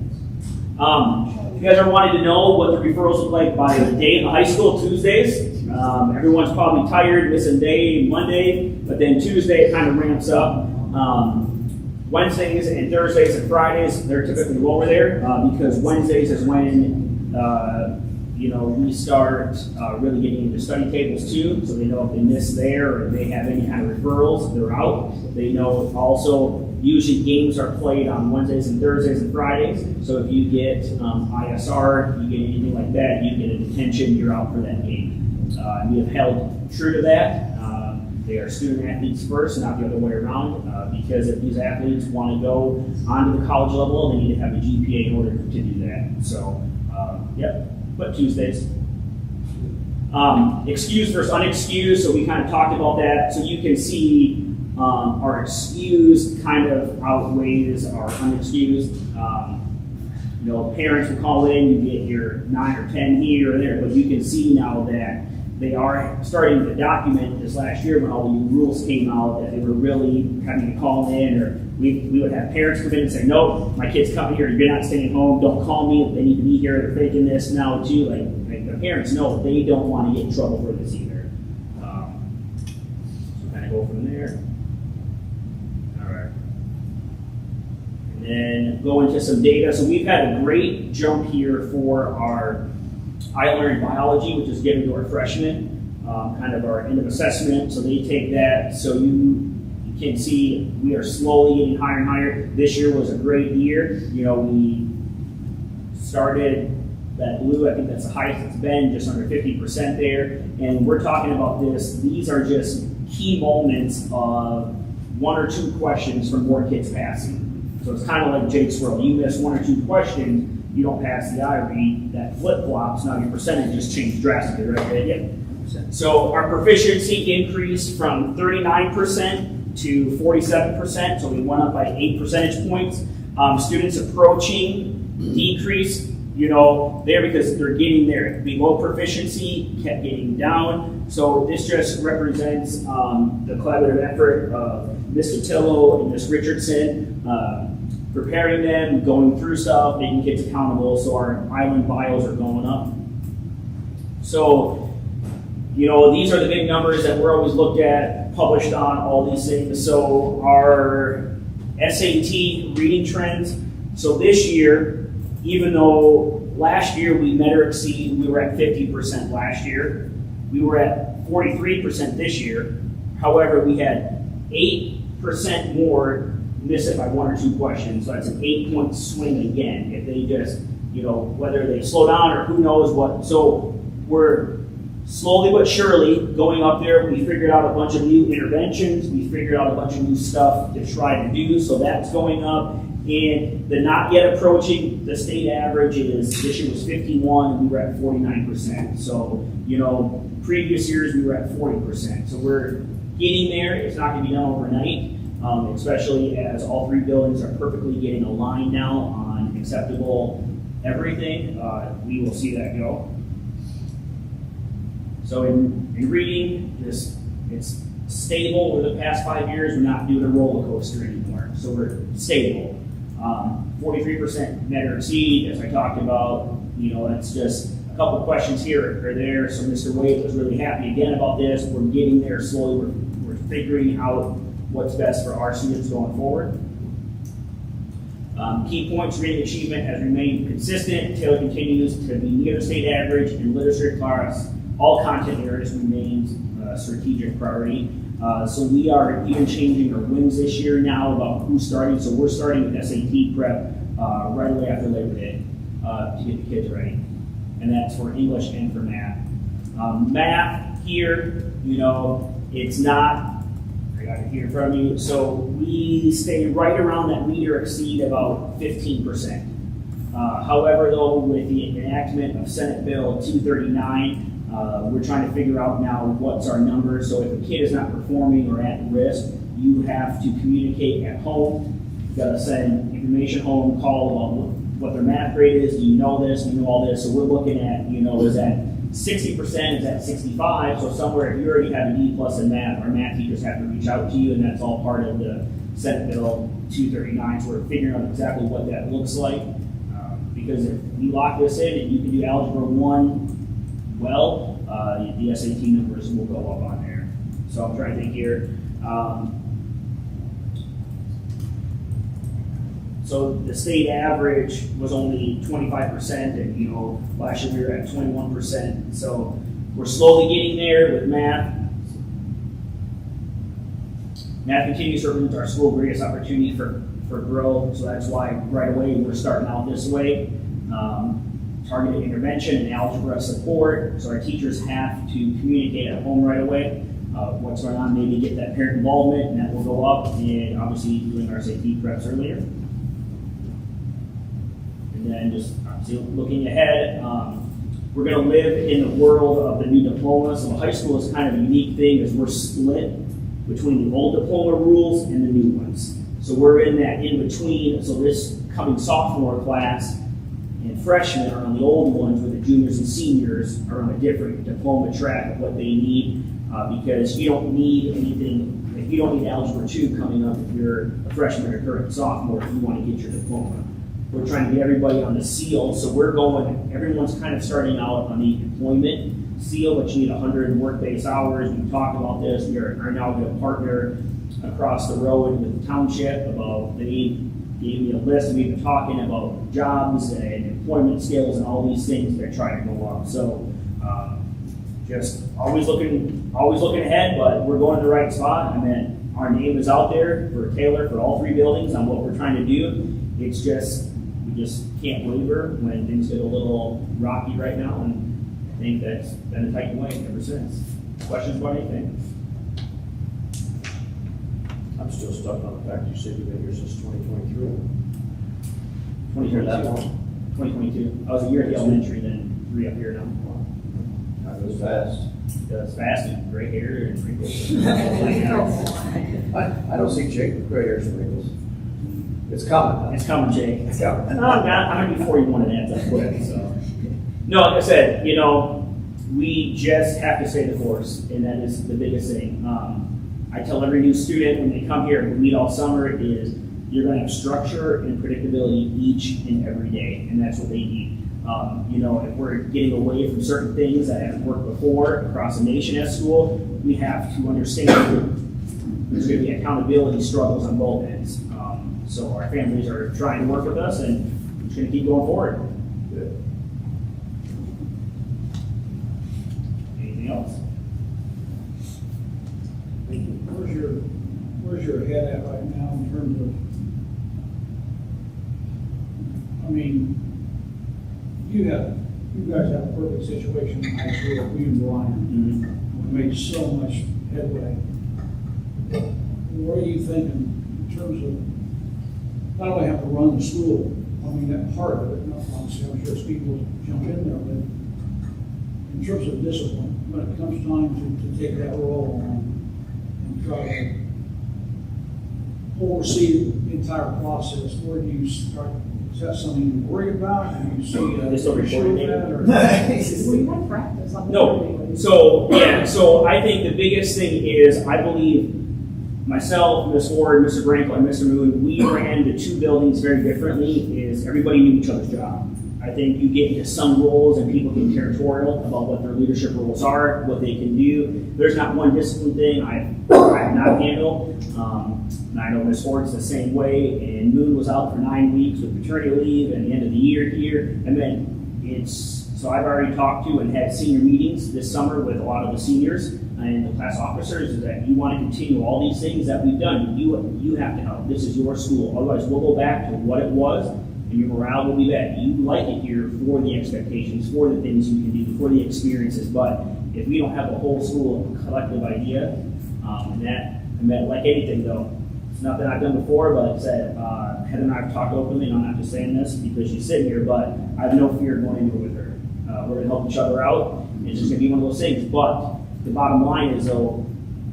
If you guys ever wanted to know what the referrals look like by the day in the high school, Tuesdays, everyone's probably tired, missing day, Monday, but then Tuesday it kind of ramps up. Wednesdays and Thursdays and Fridays, they're typically lower there because Wednesdays is when we start really getting into study tables too, so they know if they miss there or they have any kind of referrals, they're out. They know also usually games are played on Wednesdays and Thursdays and Fridays, so if you get ISR, you get anything like that, you get a detention, you're out for that game. And we have held true to that. They are student athletes first, not the other way around, because if these athletes want to go onto the college level, they need to have a GPA in order to do that. So, but Tuesdays. Excused versus unexcused, so we kind of talked about that. So you can see our excused kind of outweighs our unexcused. Parents will call in, you get your 9 or 10 here or there, but you can see now that they are starting to document this last year when all the new rules came out, that they were really having to call in, or we would have parents come in and say, no, my kid's coming here, you're not staying home, don't call me if they need to be here, they're faking this now too. Like the parents know they don't want to get in trouble for this either. So kind of go from there. All right. And then go into some data. So we've had a great jump here for our I Learned Biology, which is given to our freshmen, kind of our end of assessment. So they take that. So you can see we are slowly getting higher and higher. This year was a great year. We started that blue, I think that's the highest it's been, just under 50% there. And we're talking about this. These are just key moments of 1 or 2 questions from more kids passing. So it's kind of like Jake's World. You miss 1 or 2 questions, you don't pass the I read, that flip-flops, now your percentages change drastically, right? Yeah. So our proficiency increased from 39% to 47%, so we went up by 8 percentage points. Students approaching decreased, there because they're getting there. Below proficiency kept getting down. So this just represents the collaborative effort of Ms. Cotillo and Ms. Richardson, preparing them, going through stuff, making kids accountable, so our island bios are going up. So, these are the big numbers that we're always looked at, published on, all these things. So our SAT reading trends, so this year, even though last year we met or exceed, we were at 50% last year, we were at 43% this year. However, we had 8% more miss it by 1 or 2 questions, so that's an 8-point swing again. If they just, whether they slow down or who knows what. So we're slowly but surely going up there. We figured out a bunch of new interventions. We figured out a bunch of new stuff to try to do, so that's going up. And the not yet approaching, the state average is, this year was 51, and we were at 49%. So, previous years we were at 40%. So we're getting there. It's not going to be done overnight. Especially as all 3 buildings are perfectly getting aligned now on acceptable everything, we will see that go. So in reading, it's stable over the past 5 years. We're not doing a roller coaster anymore, so we're stable. 43% met or exceed, as I talked about. That's just a couple questions here or there. So Mr. Wade was really happy again about this. We're getting there slowly. We're figuring out what's best for our students going forward. Key points, reading achievement has remained consistent. Taylor continues to be near the state average, and literature class, all content areas remains a strategic priority. So we are even changing our wins this year now about who's starting. So we're starting with SAT prep right away after Labor Day to get the kids ready. And that's for English and for math. Math here, it's not, I got it here in front of you. So we stay right around that meet or exceed about 15%. However, though, with the enactment of Senate Bill 239, we're trying to figure out now what's our number. So if a kid is not performing or at risk, you have to communicate at home. You've got to send information home, call about what their math grade is. Do you know this? Do you know all this? So we're looking at, is that 60%? Is that 65? So somewhere, if you already have an E+ in math, our math teachers have to reach out to you, and that's all part of the Senate Bill 239. So we're figuring out exactly what that looks like. Because if we lock this in and you can do Algebra 1 well, the SAT numbers will go up on there. So I'm trying to think here. So the state average was only 25%, and last year we were at 21%. So we're slowly getting there with math. Math continues to represent our school's greatest opportunity for growth. So that's why right away we're starting out this way. Targeted intervention and algebra support. So our teachers have to communicate at home right away. What's going on, maybe get that parent involvement, and that will go up. And obviously doing our SAT preps earlier. And then just obviously looking ahead, we're going to live in the world of the new diploma. So high school is kind of a unique thing as we're split between the old diploma rules and the new ones. So we're in that in between. So this coming sophomore class and freshmen are on the old ones, where the juniors and seniors are on a different diploma track of what they need, because you don't need anything. If you don't need Algebra 2 coming up, if you're a freshman or current sophomore, if you want to get your diploma. We're trying to get everybody on the seal, so everyone's kind of starting out on the employment seal, but you need 100 work-based hours. We talked about this. We are now going to partner across the road with the township about, they gave me a list, and we've been talking about jobs and employment skills and all these things that try to go up. So just always looking ahead, but we're going to the right spot. I mean, our name is out there for Taylor for all 3 buildings on what we're trying to do. It's just, we just can't waver when things get a little rocky right now, and I think that's been a tight way ever since. Questions about anything?
I'm still stuck on the fact you said you've been here since 2023.
2022. I was a year at the elementary, then 3 up here now.
That goes fast.
It's fast and gray hair and wrinkles.
I don't see Jake with gray hairs and wrinkles. It's coming.
It's coming, Jake.
It's coming.
I'm going to be 41 and that's quick. So, no, like I said, we just have to stay the course, and that is the biggest thing. I tell every new student when they come here, we meet all summer, is you're going to have structure and predictability each and every day, and that's what they need. If we're getting away from certain things that haven't worked before across the nation at school, we have to understand that there's going to be accountability struggles on both ends. So our families are trying to work with us, and we're just going to keep going forward.
Good.
Anything else?
Where's your head at right now in terms of, you guys have a perfect situation in high school. We and Brian, we made so much headway. What are you thinking in terms of not only have to run the school, that part of it, obviously I'm sure Steve will jump in there, but in terms of discipline, when it comes time to take that role and try to oversee the entire process, where do you start? Is that something you worry about? Do you see
This will
show
record
that? Or?
We had practice on the
No. So I think the biggest thing is, I believe myself, Ms. Ward, Mr. Branko, and Mr. Moon, we ran the two buildings very differently, is everybody knew each other's job. I think you get into some roles and people get territorial about what their leadership roles are, what they can do. There's not one discipline thing I have not handled. And I know Ms. Ford's the same way, and Moon was out for 9 weeks with maternity leave and the end of the year here. And then so I've already talked to and had senior meetings this summer with a lot of the seniors and the class officers, is that you want to continue all these things that we've done. You have to help. This is your school. Otherwise, we'll go back to what it was, and your morale will be bad. You like it here for the expectations, for the things you can do, for the experiences. But if we don't have a whole school collective idea, and that, like anything though, it's nothing I've done before, but like I said, Heather and I have talked openly, and I'm not just saying this because she's sitting here, but I have no fear going into it with her. We're gonna help each other out. It's just gonna be one of those things. But the bottom line is though,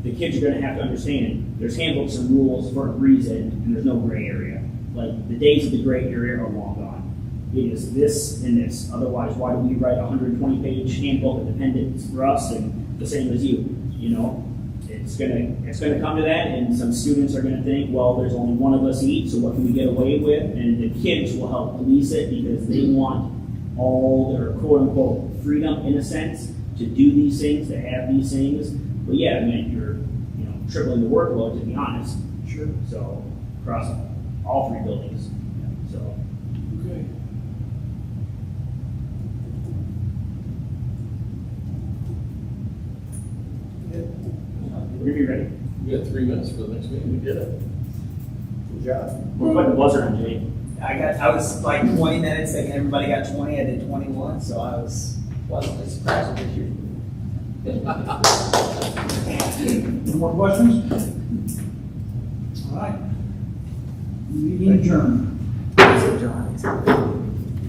the kids are gonna have to understand there's handbooks and rules for a reason, and there's no gray area. Like, the days of the gray area are long gone. It is this and this. Otherwise, why do we write a 120-page handbook of dependence for us and the same as you? You know, it's gonna come to that, and some students are gonna think, well, there's only one of us each, so what can we get away with? And the kids will help police it because they want all their quote-unquote freedom, in a sense, to do these things, to have these things. But yeah, I mean, you're tripling the workload, to be honest.
Sure.
So across all three buildings. So
Okay.
we're gonna be ready.
We got 3 minutes for the next meeting.
We did it.
Good job.
We're putting the buzzer on, Jay.
I was like 20 minutes, thinking everybody got 20, I did 21, so I was pleasantly surprised with you.
Any more questions? All right. Meeting adjourned.
So, John,